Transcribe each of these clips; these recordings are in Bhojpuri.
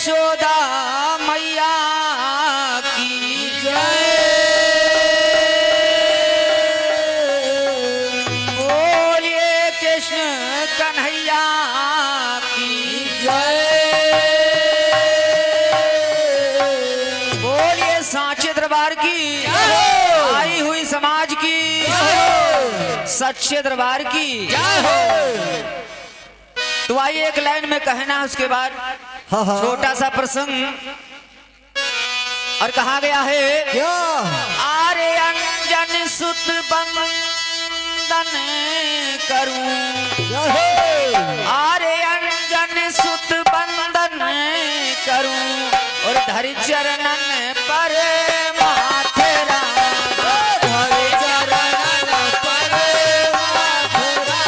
यशोदा मैया की जय। बोलिए कृष्ण कन्हैया की जय। बोलिए सांचे दरबार की आई हुई समाज की सच्चे दरबार की। तो आइए एक लाइन में कहना है, उसके बाद छोटा सा प्रसंग और कहा गया है क्या? आरे अंजन सुत बंदन करूं, आरे अंजन सुत बंदन करूं और धरि चरणन पर माथेरा, धरि चरणन पर माथेरा।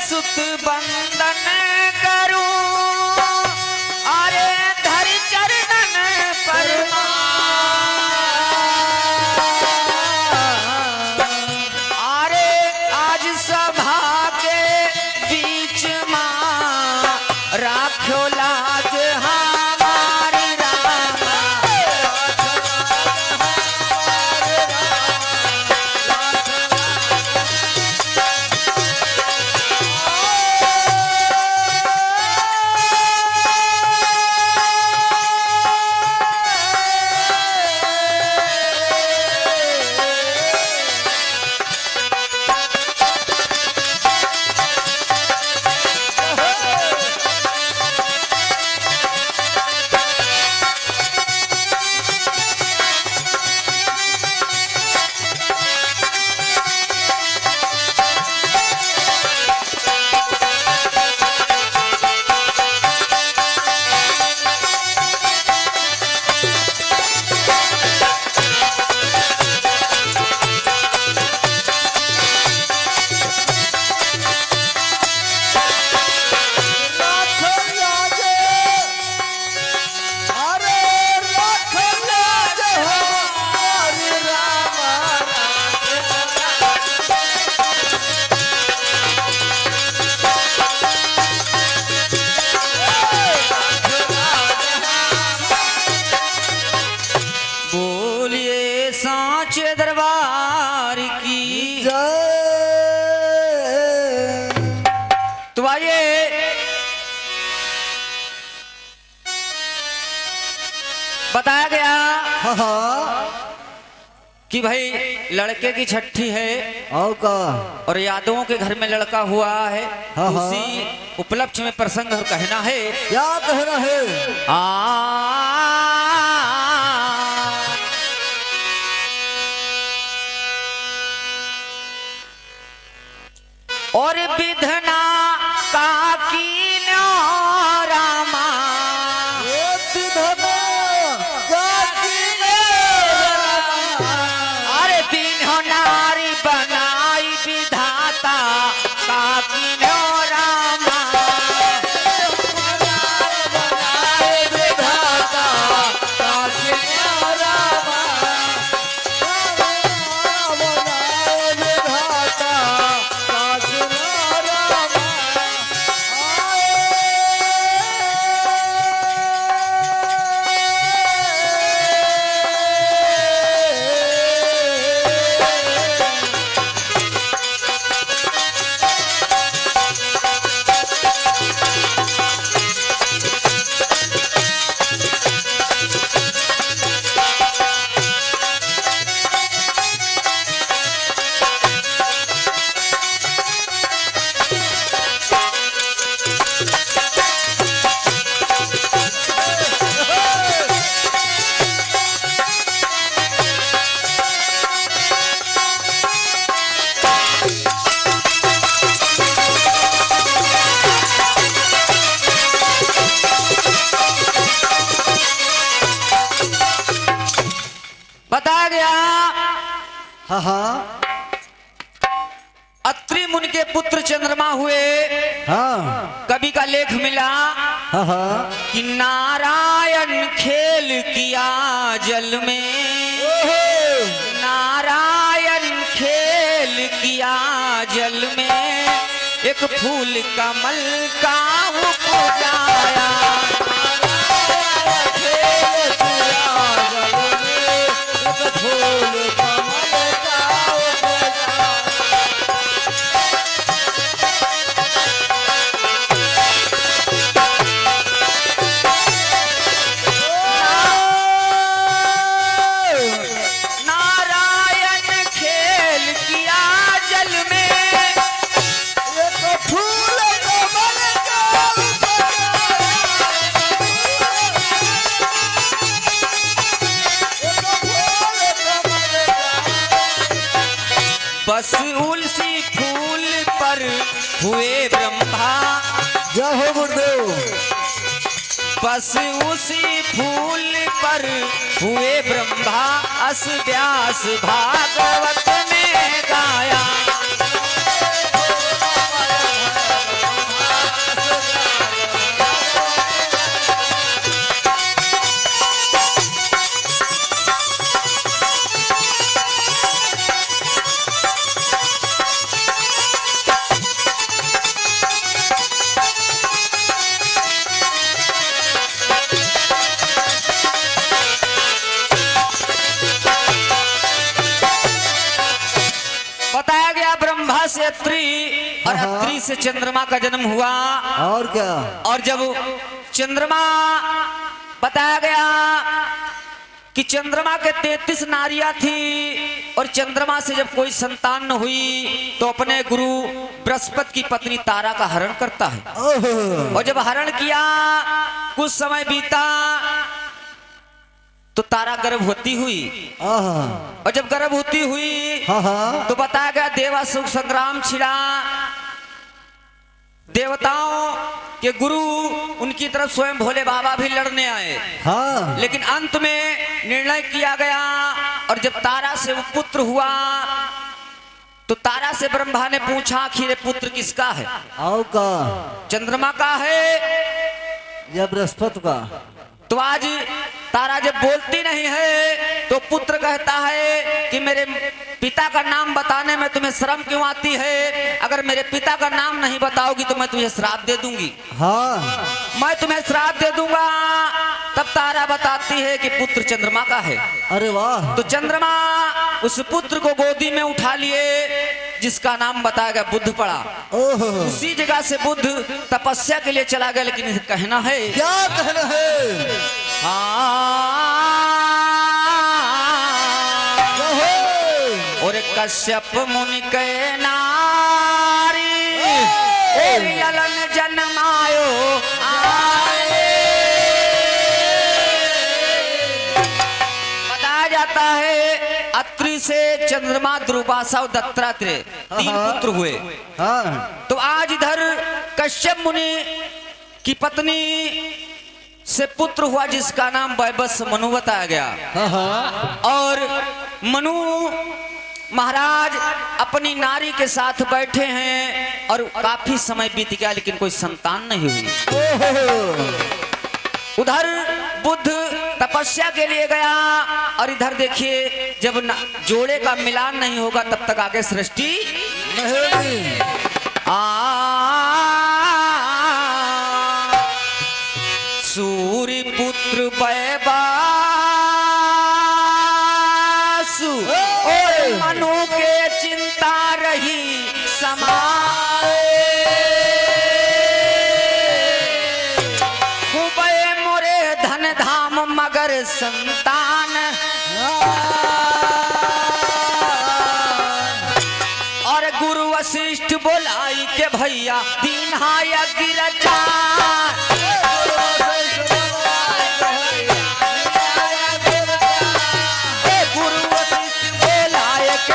सुत बंदन करूं अरे धरि चरणन पर, अरे आज सभा के बीच मां राख्यो लाज हमारी रामा। सांचे दरबार की जय। तो आइए बताया गया कि भाई लड़के की छठी है और का और यादवों के घर में लड़का हुआ है। हाँ। उसी उपलक्ष्य में प्रसंग और कहना है, क्या कहना है? और विधना का कीनो रामा, विधना का कीनो रामा। अरे तीनों नारी बनाई विधाता का कीनो रामा, बनाई विधाता का कीनो रामा, बनाए विधाता का कीनो रामा। हाँ हाँ अत्रि मुनि के पुत्र चंद्रमा हुए। हाँ कवि का लेख मिला हाँ हाँ कि नारायण खेल किया जल में, नारायण खेल किया जल में, एक फूल कमल का उपजाया। नारायण खेल किया जल में, फूल कमल का बस उसी फूल पर हुए ब्रह्मा, जय हो गुरुदेव। बस उसी फूल पर हुए ब्रह्मा, अस व्यास भागवत में गाया। बताया गया ब्रह्मा से अत्रि और अत्रि से चंद्रमा का जन्म हुआ। और क्या? और जब चंद्रमा बताया गया कि चंद्रमा के 33 नारियां थी और चंद्रमा से जब कोई संतान न हुई तो अपने गुरु बृहस्पति की पत्नी तारा का हरण करता है। ओह, और जब हरण किया कुछ समय बीता तो तारा गर्भवती हुई। आहा, और जब गर्भवती हुई हाँ हाँ तो बताया गया देवासुर संग्राम छिड़ा। देवताओं के गुरु उनकी तरफ स्वयं भोले बाबा भी लड़ने आए, हाँ लेकिन अंत में निर्णय किया गया। और जब तारा से वो पुत्र हुआ तो तारा से ब्रह्मा ने पूछा आखिर पुत्र किसका है? आओ का चंद्रमा का है या बृहस्पति का? तो आज तारा जब बोलती नहीं है तो पुत्र कहता है कि मेरे पिता का नाम बताने में तुम्हें शर्म क्यों आती है? अगर मेरे पिता का नाम नहीं बताओगी तो मैं तुझे श्राप दे दूंगी, हाँ मैं तुम्हें श्राप दे दूंगा। तब तारा बताती है कि पुत्र चंद्रमा का है। अरे वाह, तो चंद्रमा उस पुत्र को गोदी में उठा लिए जिसका नाम बताया गया बुद्ध पड़ा। ओह, उसी जगह से बुद्ध तपस्या के लिए चला गया। लेकिन कहना है क्या कहना है? और कश्यप मुनि के नारी और यलन जन्मायो आए। बताया जाता है अत्रि से चंद्रमा, दुर्वासा और दत्तात्रेय 3 पुत्र हुए। हाँ तो आज इधर कश्यप मुनि की पत्नी से पुत्र हुआ जिसका नाम वैवस्व मनु बताया गया। हाँ हाँ और मनु महाराज अपनी नारी के साथ बैठे हैं और काफी समय बीत गया लेकिन कोई संतान नहीं हुई। उधर बुद्ध तपस्या के लिए गया और इधर देखिए जब जोड़े का मिलान नहीं होगा तब तक आगे सृष्टि नहीं। सूर्य पुत्र वैवासु और मनु के चिंता रही समाए। हुबे मोरे धन धाम मगर संतान और गुरु वशिष्ठ बोलाई के भैया दीन हाय गिरचा।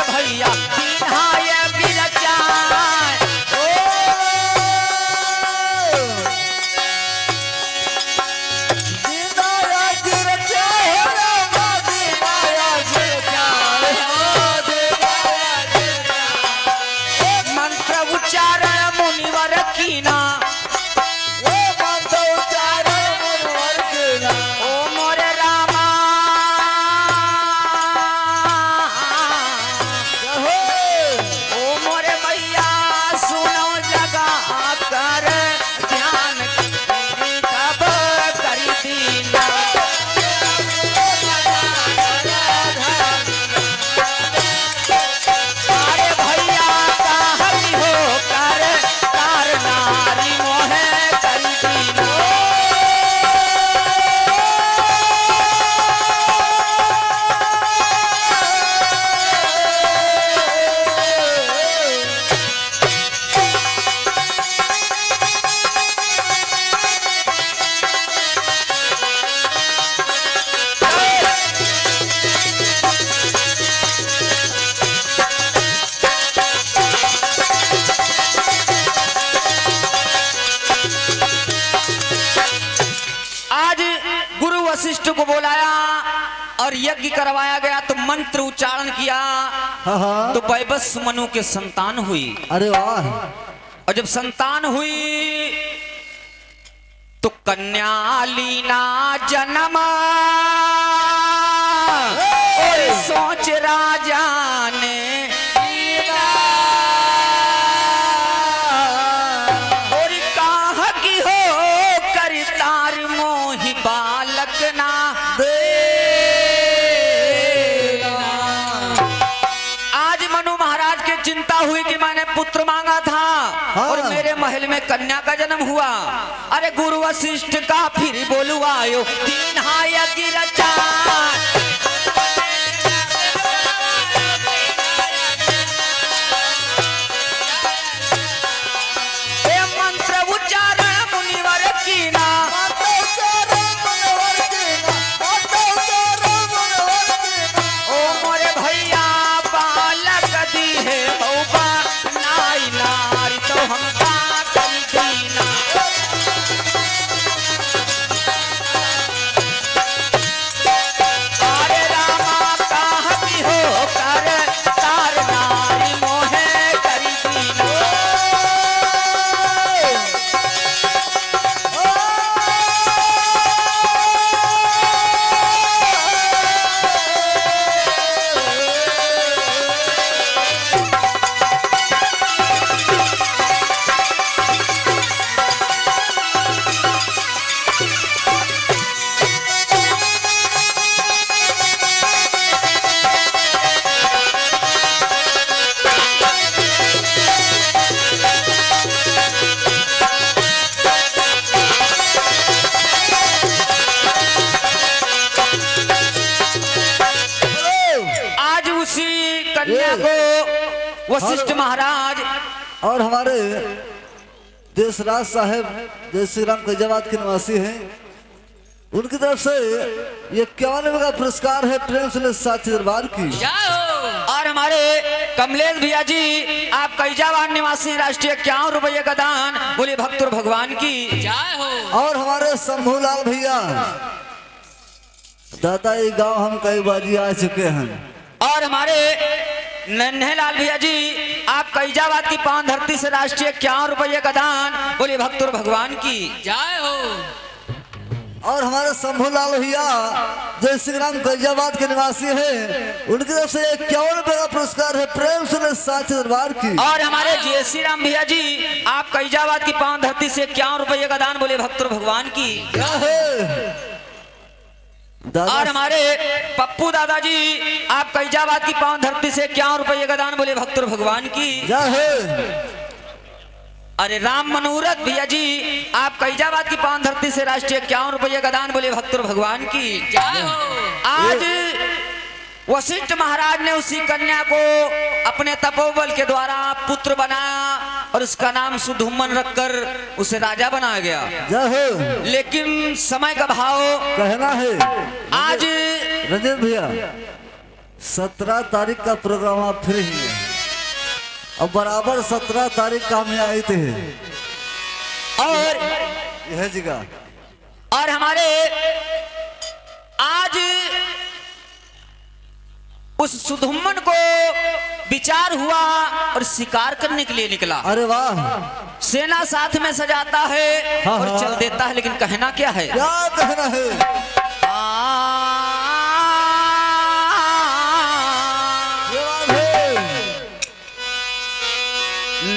भैया दीन हाय गिरचा। और यज्ञ करवाया गया तो मंत्र उच्चारण किया हाँ हाँ तो वैवस्व मनु के संतान हुई। अरे वाह और जब संतान हुई तो कन्या लीना जन्म और सोच राजा ने और कहा कि हो करतार मोहि बालक ना आज मनु महाराज के चिंता हुई कि मैंने पुत्र मांगा था और मेरे महल में कन्या का जन्म हुआ। अरे गुरु वशिष्ठ का फिर बोलू आयो तीन हाय गिरचा मंत्र उच्चारण मुनिवर कीना ओ मोरे भैया बालक दी है बउबा नाई नारी तो हम का करी दीना। अरे रामा कहा कि हो कर तार नारी मोहे करी दीना। आज उसी कन्या को वशिष्ठ महाराज और हमारे देशराज साहब जय श्री राम फैजाबाद के निवासी हैं, उनकी तरफ से ये 51वें का पुरस्कार है प्रेम से साथी दरबार की। और हमारे कमलेश भैया जी आप कैजाबाद निवासी राष्ट्रीय 51 रुपये का दान बोले भक्त और भगवान की जय हो। और हमारे शंभूलाल भैया दादा ये गांव हम कई बाजी आ चुके हैं। और हमारे नन्हेलाल भैया जी आप कैजाबाद की पावन धरती से राष्ट्रीय 51 रुपये का दान बोले भक्त और भगवान की जय हो। और हमारे शंभूलाल भैया जय श्री राम फैजाबाद के निवासी हैं, उनकी तरफ से 51वें का पुरस्कार है प्रेम से साथी दरबार की। और हमारे जय श्री राम भैया जी आप कैजाबाद की पावन धरती से 51 रुपये का दान बोले भक्त और भगवान की। और हमारे पप्पू दादाजी आप कैजाबाद की पावन धरती से 51 रुपये का दान बोले भक्त और भगवान की जय हो। अरे राम मनोरथ भैया जी आप कैजाबाद की पावन धरती से राष्ट्रीय 51 रुपये का दान बोले भक्त और भगवान की जय हो। आज वशिष्ठ महाराज ने उसी कन्या को अपने तपोबल के द्वारा पुत्र बनाया और उसका नाम सुधुमन रखकर उसे राजा बनाया गया। जय हो। लेकिन समय का भाव कहना है आज रंजीत भैया 17 तारीख का प्रोग्राम आप फिर ही है और बराबर 17 तारीख का हम आए थे और यह जगह और हमारे आज उस सुधुमन को विचार हुआ और शिकार करने के लिए निकला। अरे वाह सेना साथ में सजाता है हाँ, और हाँ। चल देता है, लेकिन कहना क्या है क्या कहना है ये बात है।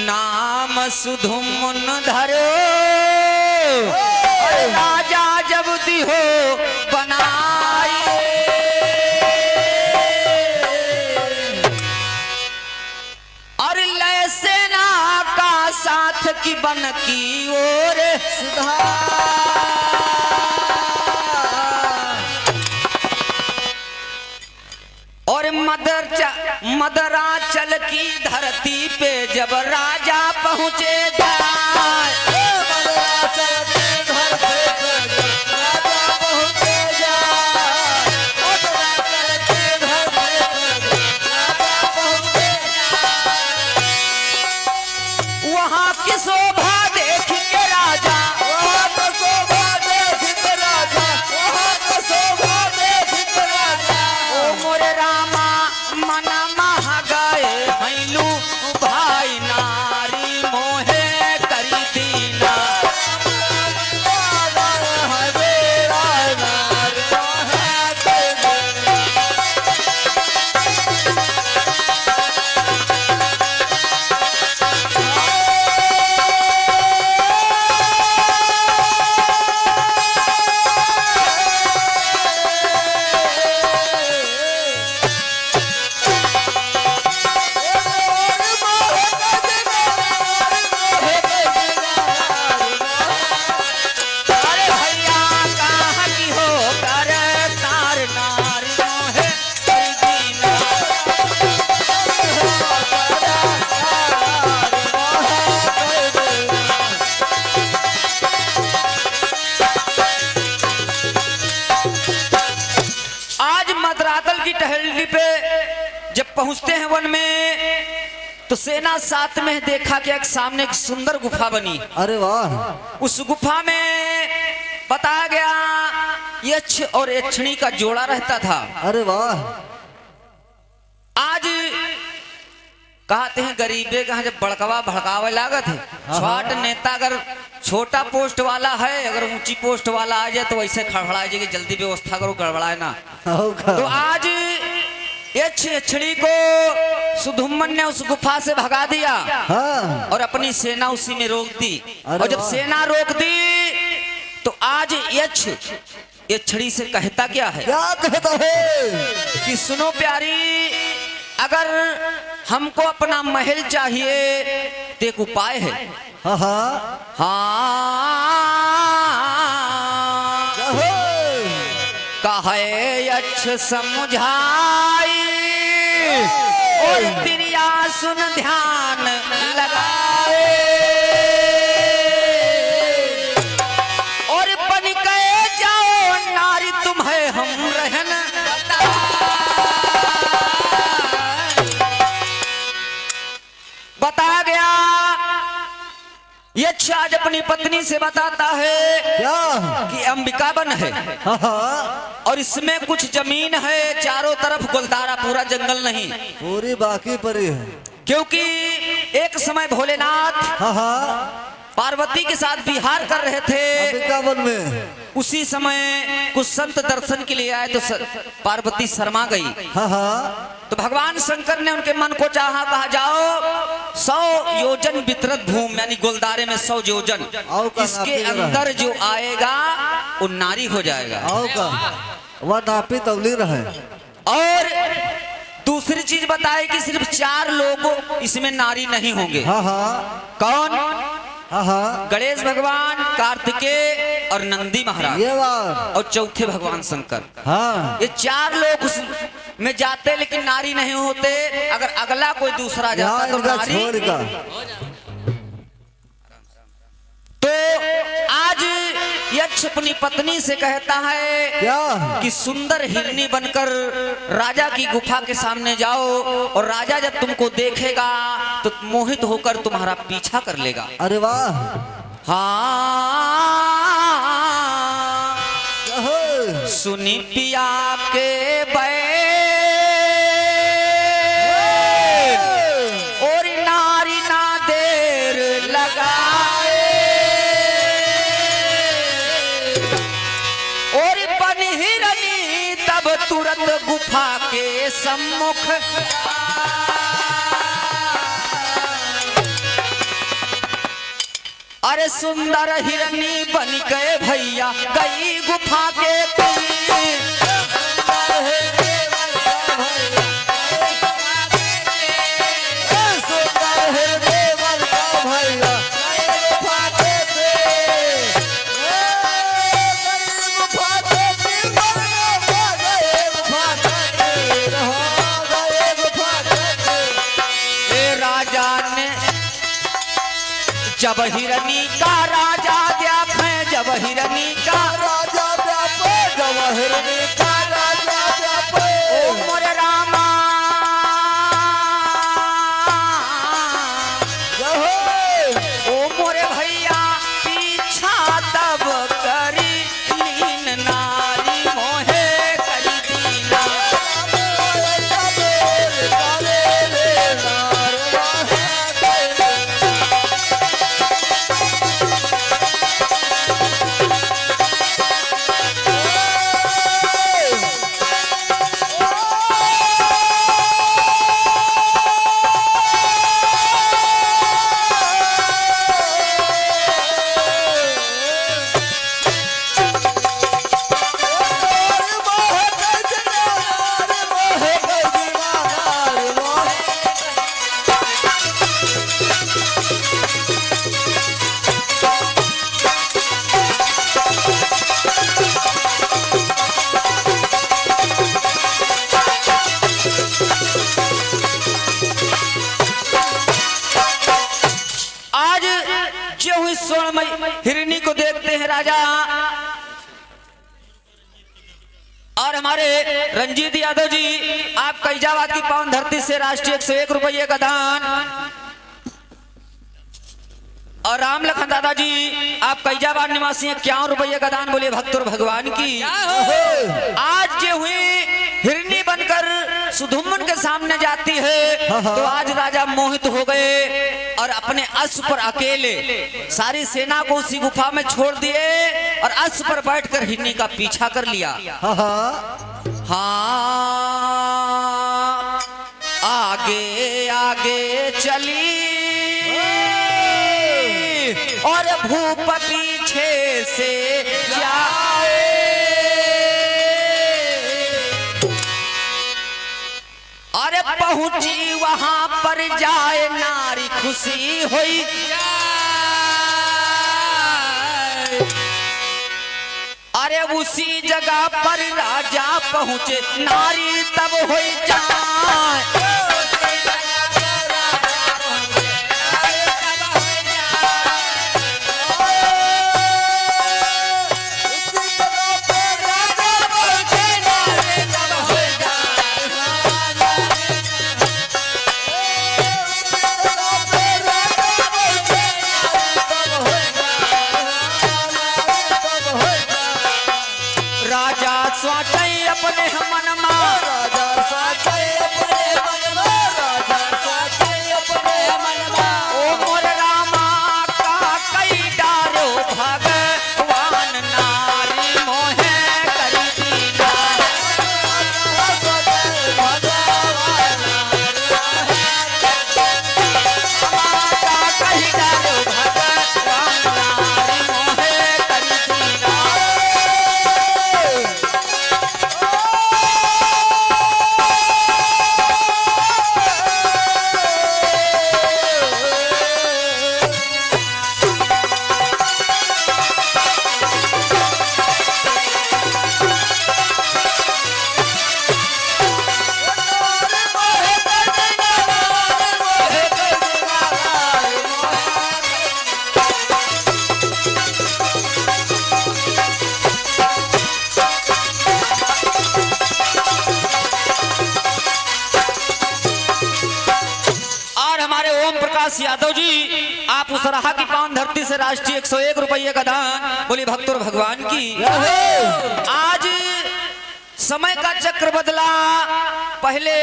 नाम सुधुमन धरो और राजा जब दिहो बनाए और लय सेना का साथ की बन की ओर और मदराचल की धरती पे जब राजा पहुंचे जाए वहां की शोभा देख के राजा पहुंचते हैं वन में तो सेना साथ में देखा कि एक सामने एक सुंदर गुफा बनी। अरे वाह। उस गुफा में बताया गया यक्ष और यक्षिणी का जोड़ा रहता था। अरे वाह। आज कहते हैं गरीबे का जब बड़कवा भड़कावे लागत है, छोट नेता अगर छोटा पोस्ट वाला है, अगर ऊंची पोस्ट वाला आ जाए तो वैसे खड़बड़ा जाएगी, जल्दी व्यवस्था करो, गड़बड़ाए ना। तो आज यक्षिणी को सुधुम्मन ने उस गुफा से भगा दिया। हाँ। और अपनी सेना उसी में रोक दी। अरे और जब वाह। सेना रोक दी तो आज यक्षिणी से कहता क्या है, क्या कहता है कि सुनो प्यारी, अगर हमको अपना महल चाहिए तो एक उपाय है। हाँ हाँ। हाँ कहे यक्ष समझाई और तिरिया सुन ध्यान लगाए और बन के जाओ नारी तुम्हें हम रहन बताया गया। यक्ष आज अपनी पत्नी से बताता है क्या कि अंबिका वन है। हाँ हाँ। और इसमें कुछ जमीन है, चारों तरफ गुलदारा, पूरा जंगल नहीं, पूरी बाकी परी है। क्योंकि एक समय भोलेनाथ हाँ हाँ। पार्वती के साथ विहार कर रहे थे। अंबिका वन में उसी समय कुछ संत दर्शन के लिए आए तो पार्वती शर्मा गई। हाँ हाँ। तो भगवान शंकर ने उनके मन को चाहा, कहा जाओ 100 योजन वितरत भूमि, यानी गुलदारे में 100 योजन, आओ का इसके नापी जरा। अंदर जो आएगा वो नारी हो जाएगा। आओ का वह नापी तवली रहे। और दूसरी चीज बताई कि सिर्फ 4 लोग इसमें नारी नहीं होंगे। हाँ हाँ। कौन? हाँ हाँ। गणेश भगवान, कार्तिकेय और नंदी महाराज, ये बात। और चौथे भगवान शंकर। हाँ। ये 4 लोग उस में जाते लेकिन नारी नहीं होते। अगर अगला कोई दूसरा जाता तो इनका नारी। छोड़ का। तो आज यक्ष अपनी पत्नी से कहता है क्या कि सुंदर हिरनी बनकर राजा की गुफा के सामने जाओ, और राजा जब तुमको देखेगा तो मोहित होकर तुम्हारा पीछा कर लेगा। अरे वाह। हाँ क्या सुनी पिया के बैल और नारी ना देर लगाए और बन हिरनी तब तुरंत गुफा के सम्मुख अरे सुंदर हिरनी बन गए भैया गई गुफा के जब हिरनी का राजा व्याप है, जब हिरनी का राजा व्याप, जब हिरनी का राजा व्याप। ओ मोरे रामा ओ मोरे भैया पीछा तब करी लीन नारी मोहे करी दीना। हिरनी को देखते हैं राजा, और हमारे रंजीत यादव जी आप कैजाबाद की पावन धरती से राष्ट्रीय 101 रुपये का दान, और राम लखन दादाजी आप कैजाबाद निवासी 51 रुपये का दान। बोलिए भक्त और भगवान की। आज ये हुई हिरनी बनकर सुधुमन के सामने जाती है तो आज राजा मोहित हो गए और अपने अश्व पर अकेले सारी सेना को उसी गुफा में छोड़ दिए और अश्व पर बैठकर हिरनी का पीछा कर लिया। हाँ आगे आगे चली और भूप पीछे से जाए, अरे पहुंची वहां पर जाए नारी खुशी हुई। अरे उसी जगह पर राजा पहुंचे नारी तब हुई जाए। अपने मन ओ मोर रामा का कई डारो भगवान नारी मोहे करी दीना। कई डारो भगवान नारी मोहे करी दीना। यादव जी आप उस राह की पावन धरती से राष्ट्रीय 101 रुपये का दान। बोली भक्त और भगवान की। आज समय का चक्र बदला, पहले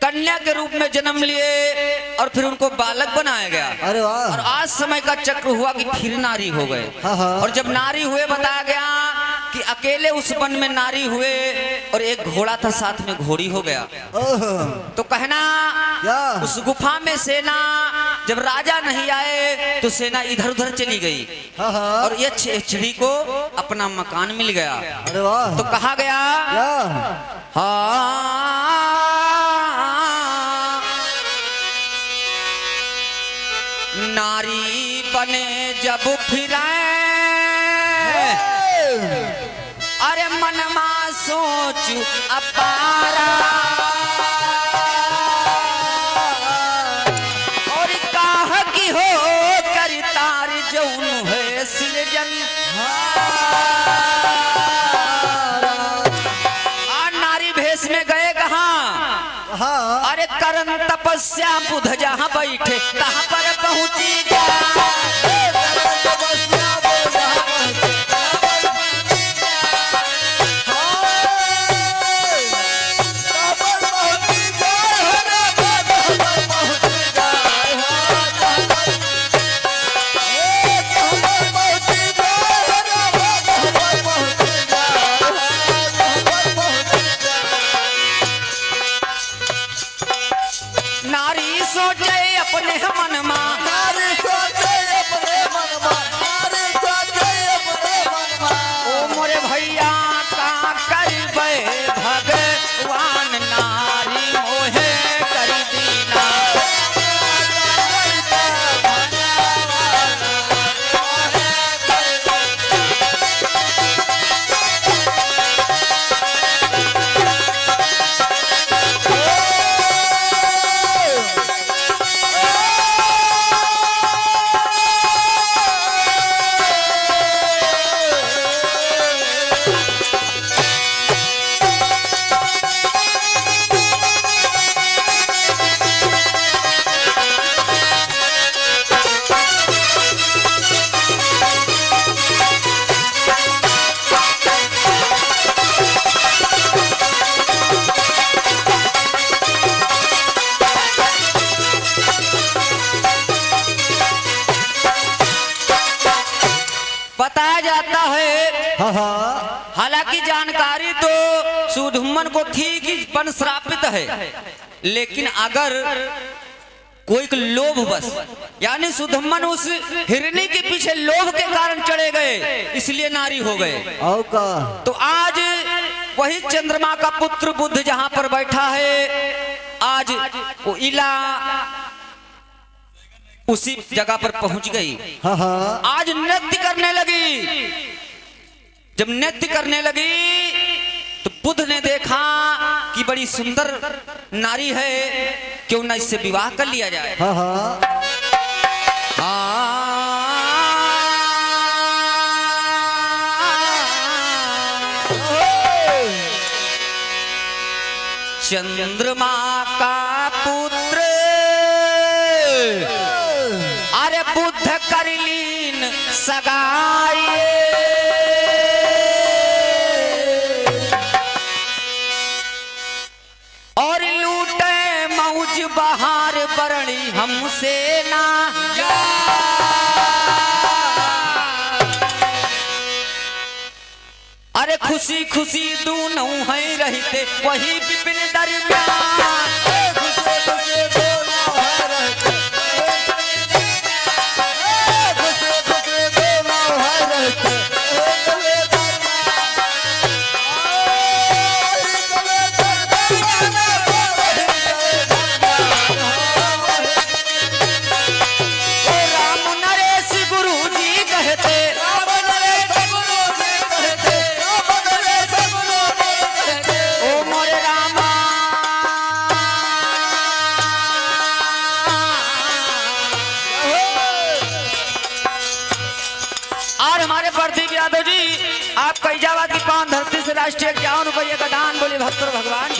कन्या के रूप में जन्म लिए और फिर उनको बालक बनाया गया। अरे वाह। और आज समय का चक्र हुआ कि फिर नारी हो गए। और जब नारी हुए बताया गया कि अकेले उस वन में नारी हुए और एक घोड़ा था साथ में घोड़ी हो गया। तो कहना उस गुफा में सेना जब राजा नहीं आए तो सेना इधर उधर चली गई और ये चिड़ी को अपना मकान मिल गया। अरे वाह। तो कहा गया नारी बने जब फिरे अरे मनमा सोच अपारा और काह की हो कर तार जौन है सृजन। नारी भेष में गए कहाँ? अरे करन तपस्या बुध जहाँ बैठे तहाँ पर पहुंची जा। नारी सोचे अपने बताया जाता है। हाँ हाँ हालांकि जानकारी तो सुधुम्मन को थी कि वन श्रापित है, लेकिन अगर कोई के लोभ बस, यानी सुधुम्मन उस हिरनी के पीछे लोभ के कारण चढ़े गए, इसलिए नारी हो गए। आओ का तो आज वही चंद्रमा का पुत्र बुद्ध जहां पर बैठा है, आज वो इला उसी जगह पर पहुंच गई। हाँ हाँ आज नृत्य करने लगी। जब नृत्य करने लगी तो बुद्ध ने देखा कि बड़ी सुंदर नारी है, क्यों ना इससे विवाह कर लिया जाए। हाँ हाँ चंद्रमा का पुत्र अरे बुद्ध कर लीन सगाई, और लूटे मौज बहार बरणी हमसे ना जा। अरे खुशी खुशी दोनों है रहते वही विपिन दरमियान, आप कैजाबाद की पावन धरती से राष्ट्रीय 51 रुपये का दान बोले भक्त भगवान।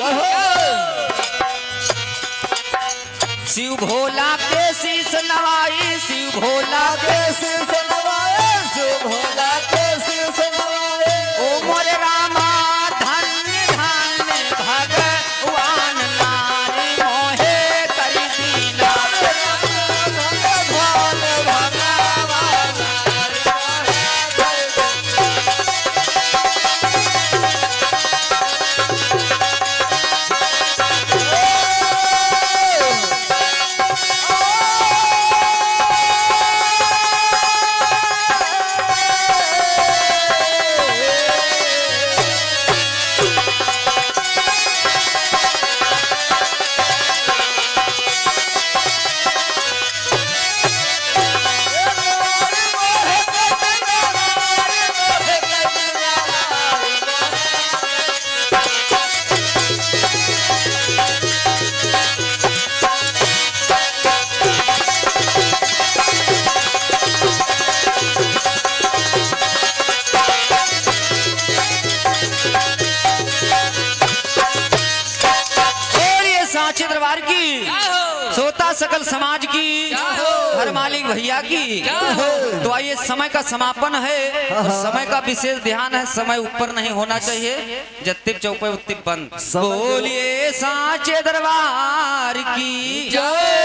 शिव भोला के शीश नवाई, शिव भोला के शीश नवाए, शिव भोला के शीश नवाए। ओ मोरे रामा धन्य धन्य भगवान नारी मोहे करी दीना, दरबार की, सोता सकल समाज की, हर मालिक भैया की। तो आइए, समय का समापन है और समय का विशेष ध्यान है, समय ऊपर नहीं होना चाहिए, जत्तिप चौपे उत्तिप बंद। बोलिए सांचे दरबार की जय।